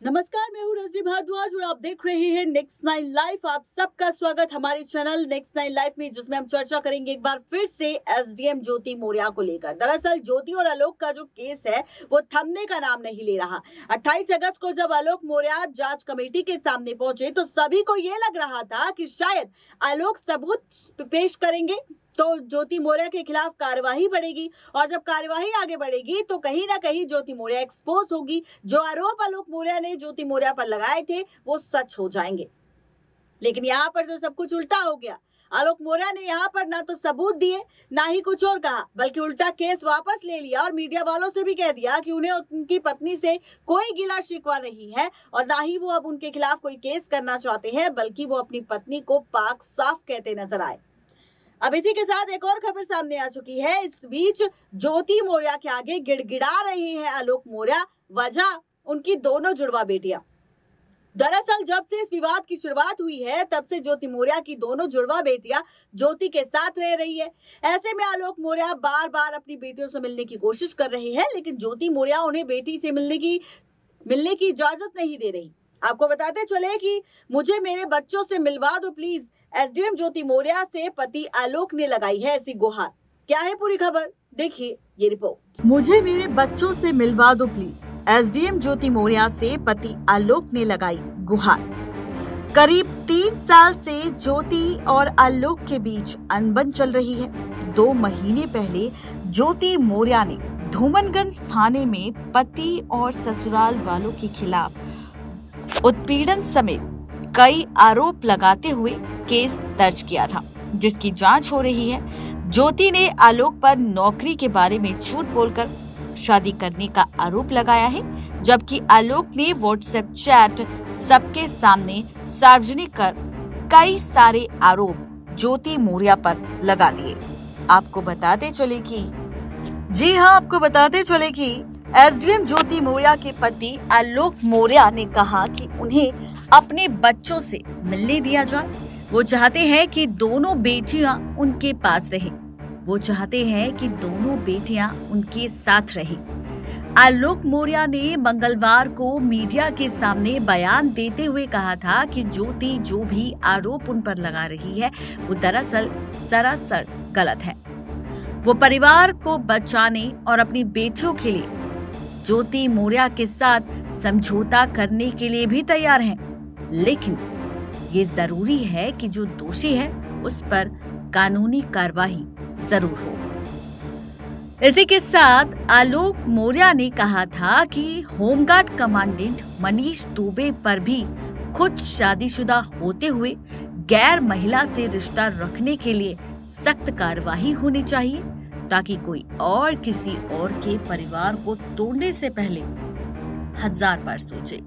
नमस्कार, मैं हूँ रजनी भारद्वाज और आप देख रहे हैं नेक्स्ट नाइन लाइफ। आप सबका स्वागत हमारे चैनल नेक्स्ट नाइन लाइफ में, जिसमें हम चर्चा करेंगे एक बार फिर से एसडीएम ज्योति मौर्या को लेकर। दरअसल ज्योति और आलोक का जो केस है वो थमने का नाम नहीं ले रहा। 28 अगस्त को जब आलोक मौर्या जांच कमेटी के सामने पहुंचे तो सभी को ये लग रहा था कि शायद आलोक सबूत पेश करेंगे तो ज्योति मौर्या के खिलाफ कार्यवाही बढ़ेगी, और जब कार्यवाही आगे बढ़ेगी तो कहीं ना कहीं ज्योति मौर्या एक्सपोज होगी। जो आरोप आलोक मौर्या ने ज्योति मौर्या पर लगाए थे वो सच हो जाएंगे। लेकिन यहाँ पर तो सब कुछ उल्टा हो गया। आलोक मौर्या ने यहाँ पर ना तो सबूत दिए, ना ही कुछ और कहा, बल्कि उल्टा केस वापस ले लिया और मीडिया वालों से भी कह दिया कि उन्हें उनकी पत्नी से कोई गिला शिकवा नहीं है और ना ही वो अब उनके खिलाफ कोई केस करना चाहते हैं, बल्कि वो अपनी पत्नी को पाक साफ कहते नजर आए। अब इसी के साथ एक और खबर सामने आ चुकी है। इस बीच ज्योति मौर्या के आगे गिड़गिड़ा रही है आलोक मौर्या, वजह उनकी दोनों जुड़वा बेटियां। दरअसल जब से इस विवाद की शुरुआत हुई है तब से ज्योति मौर्या की दोनों जुड़वा बेटियां ज्योति के साथ रह रही है। ऐसे में आलोक मौर्या बार बार अपनी बेटियों से मिलने की कोशिश कर रहे हैं, लेकिन ज्योति मौर्या उन्हें बेटी से मिलने की इजाजत नहीं दे रही। आपको बताते चले कि मुझे मेरे बच्चों से मिलवा दो प्लीज, एसडीएम ज्योति मौर्या से पति आलोक ने लगाई है ऐसी गुहार। क्या है पूरी खबर, देखिए ये रिपोर्ट। मुझे मेरे बच्चों से मिलवा दो प्लीज, एसडीएम ज्योति मौर्या से पति आलोक ने लगाई गुहार। करीब 3 साल से ज्योति और आलोक के बीच अनबन चल रही है। 2 महीने पहले ज्योति मौर्या ने धूमनगंज थाने में पति और ससुराल वालों के खिलाफ उत्पीड़न समेत कई आरोप लगाते हुए केस दर्ज किया था, जिसकी जांच हो रही है। ज्योति ने आलोक पर नौकरी के बारे में झूठ बोलकर शादी करने का आरोप लगाया है, जबकि आलोक ने व्हाट्सएप चैट सबके सामने सार्वजनिक कर कई सारे आरोप ज्योति मौर्या पर लगा दिए। आपको बताते चले कि एसडीएम ज्योति मौर्या के पति आलोक मौर्या ने कहा कि उन्हें अपने बच्चों से मिलने दिया जाए। वो चाहते हैं कि दोनों बेटियां उनके पास रहें। वो चाहते हैं कि दोनों बेटियां उनके साथ रहें। आलोक मौर्या ने मंगलवार को मीडिया के सामने बयान देते हुए कहा था कि ज्योति जो भी आरोप उन पर लगा रही है वो दरअसल सरासर गलत है। वो परिवार को बचाने और अपनी बेटियों के लिए ज्योति मौर्या के साथ समझौता करने के लिए भी तैयार हैं, लेकिन ये जरूरी है कि जो दोषी है उस पर कानूनी कार्रवाई जरूर हो। इसी के साथ आलोक मौर्या ने कहा था कि होमगार्ड कमांडेंट मनीष दुबे पर भी खुद शादीशुदा होते हुए गैर महिला से रिश्ता रखने के लिए सख्त कार्रवाई होनी चाहिए, ताकि कोई और किसी और के परिवार को तोड़ने से पहले 1000 बार सोचे।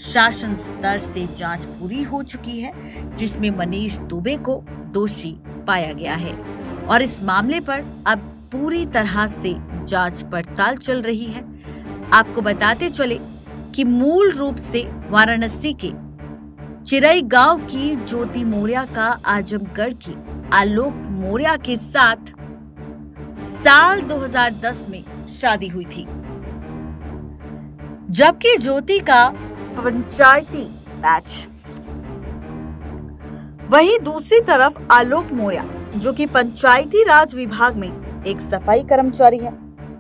शासन स्तर से जांच पूरी हो चुकी है, जिसमें मनीष दुबे को दोषी पाया गया है और इस मामले पर अब पूरी तरह से जांच पड़ताल चल रही है। आपको बताते चले कि मूल रूप से वाराणसी के चिरई गांव की ज्योति मौर्या का आजमगढ़ की आलोक मौर्या के साथ साल 2010 में शादी हुई थी, जबकि ज्योति का पंचायती बैच। वहीं दूसरी तरफ आलोक मौर्या जो कि पंचायती राज विभाग में एक सफाई कर्मचारी है,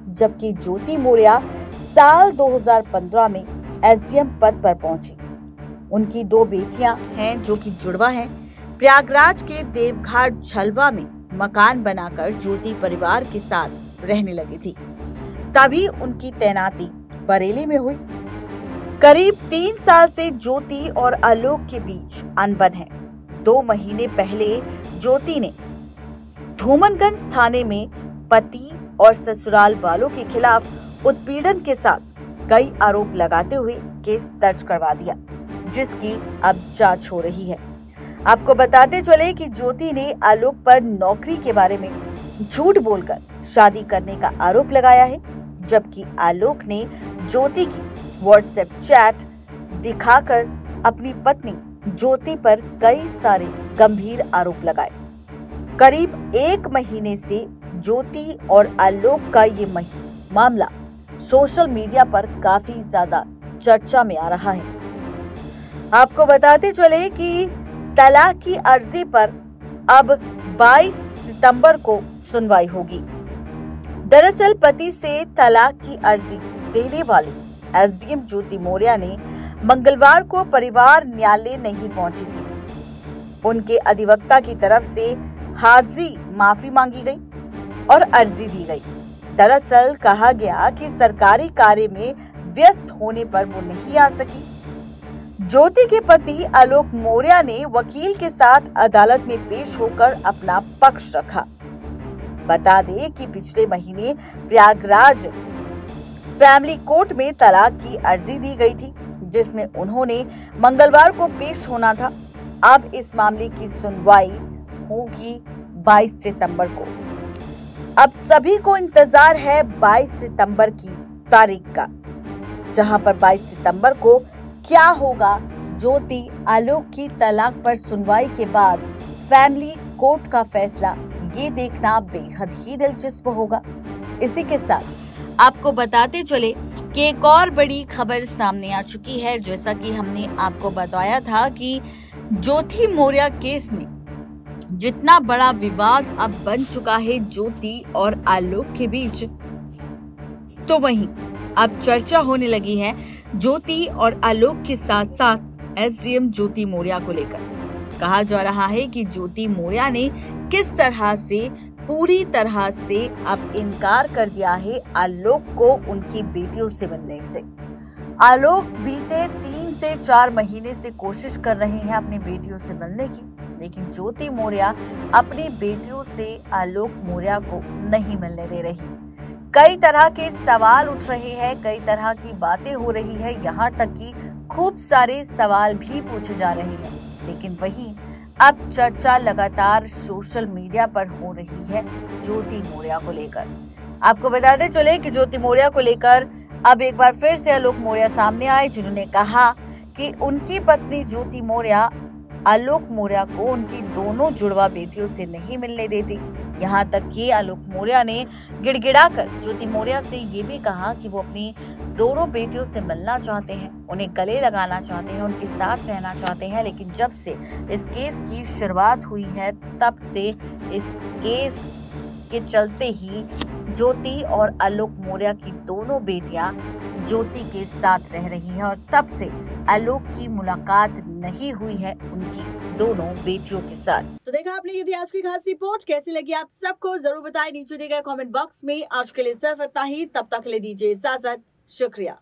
जबकि ज्योति मौर्या साल 2015 में एसडीएम पद पर पहुंची। उनकी 2 बेटियां हैं जो कि जुड़वा हैं। प्रयागराज के देवघाट झलवा में मकान बनाकर ज्योति परिवार के साथ रहने लगी थी, तभी उनकी तैनाती बरेली में हुई। करीब 3 साल से ज्योति और आलोक के बीच अनबन है। 2 महीने पहले ज्योति ने धूमनगंज थाने में पति और ससुराल वालों के खिलाफ उत्पीड़न के साथ कई आरोप लगाते हुए केस दर्ज करवा दिया, जिसकी अब जांच हो रही है। आपको बताते चले कि ज्योति ने आलोक पर नौकरी के बारे में झूठ बोलकर शादी करने का आरोप लगाया है, जबकि आलोक ने ज्योति की व्हाट्सएप चैट दिखाकर अपनी पत्नी ज्योति पर कई सारे गंभीर आरोप लगाए। करीब 1 महीने से ज्योति और आलोक का ये मामला सोशल मीडिया पर काफी ज्यादा चर्चा में आ रहा है। आपको बताते चले कि तलाक की अर्जी पर अब 22 सितंबर को सुनवाई होगी। दरअसल पति से तलाक की अर्जी देने वाली एसडीएम ज्योति मौर्य ने मंगलवार को परिवार न्यायालय नहीं पहुंची थी। उनके अधिवक्ता की तरफ से हाजिरी माफी मांगी गई और अर्जी दी गई। दरअसल कहा गया कि सरकारी कार्य में व्यस्त होने पर वो नहीं आ सकी। ज्योति के पति आलोक मौर्य ने वकील के साथ अदालत में पेश होकर अपना पक्ष रखा। बता दें कि पिछले महीने प्रयागराज फैमिली कोर्ट में तलाक की अर्जी दी गई थी, जिसमें उन्होंने मंगलवार को पेश होना था। अब इस मामले की सुनवाई होगी 22 सितंबर को। अब सभी को इंतजार है 22 सितंबर की तारीख का, जहां पर 22 सितंबर को क्या होगा। ज्योति आलोक की तलाक पर सुनवाई के बाद फैमिली कोर्ट का फैसला, ये देखना बेहद ही दिलचस्प होगा। इसी के साथ आपको बताते चले कि एक और बड़ी खबर सामने आ चुकी है। जैसा कि हमने आपको बताया था कि ज्योति मौर्य केस में जितना बड़ा विवाद अब बन चुका है ज्योति और आलोक के बीच, तो वहीं अब चर्चा होने लगी है ज्योति और आलोक के साथ साथ एसडीएम ज्योति मौर्य को लेकर। कहा जा रहा है कि ज्योति मौर्य ने किस तरह से पूरी तरह से अब इनकार कर दिया है आलोक को उनकी बेटियों से मिलने से। आलोक बीते 3 से 4 महीने से कोशिश कर रहे हैं अपनी बेटियों से मिलने की, लेकिन ज्योति मौर्य अपनी बेटियों से आलोक मौर्य को नहीं मिलने दे रही। कई तरह के सवाल उठ रहे हैं, कई तरह की बातें हो रही है, यहाँ तक कि खूब सारे सवाल भी पूछे जा रहे हैं। लेकिन वहीं अब चर्चा लगातार सोशल मीडिया पर हो रही है ज्योति मौर्य को लेकर। आपको बताते चले कि ज्योति मौर्य को लेकर अब एक बार फिर से आलोक मौर्य सामने आए, जिन्होंने कहा कि उनकी पत्नी ज्योति मौर्य आलोक मौर्य को उनकी दोनों जुड़वा बेटियों से नहीं मिलने देती। यहाँ तक कि आलोक मौर्य ने गिड़गिड़ाकर ज्योति मौर्य से ये भी कहा कि वो अपनी दोनों बेटियों से मिलना चाहते हैं, उन्हें गले लगाना चाहते हैं, उनके साथ रहना चाहते हैं। लेकिन जब से इस केस की शुरुआत हुई है, तब से इस केस के चलते ही ज्योति और आलोक मौर्य की दोनों बेटियां ज्योति के साथ रह रही हैं और तब से आलोक की मुलाकात नहीं हुई है उनकी दोनों बेटियों के साथ। तो देखा आपने ये थी आज की खास रिपोर्ट। कैसी लगी आप सबको जरूर बताएं नीचे दिए गए कमेंट बॉक्स में। आज के लिए सिर्फ इतना ही, तब तक ले दीजिए इजाजत। शुक्रिया।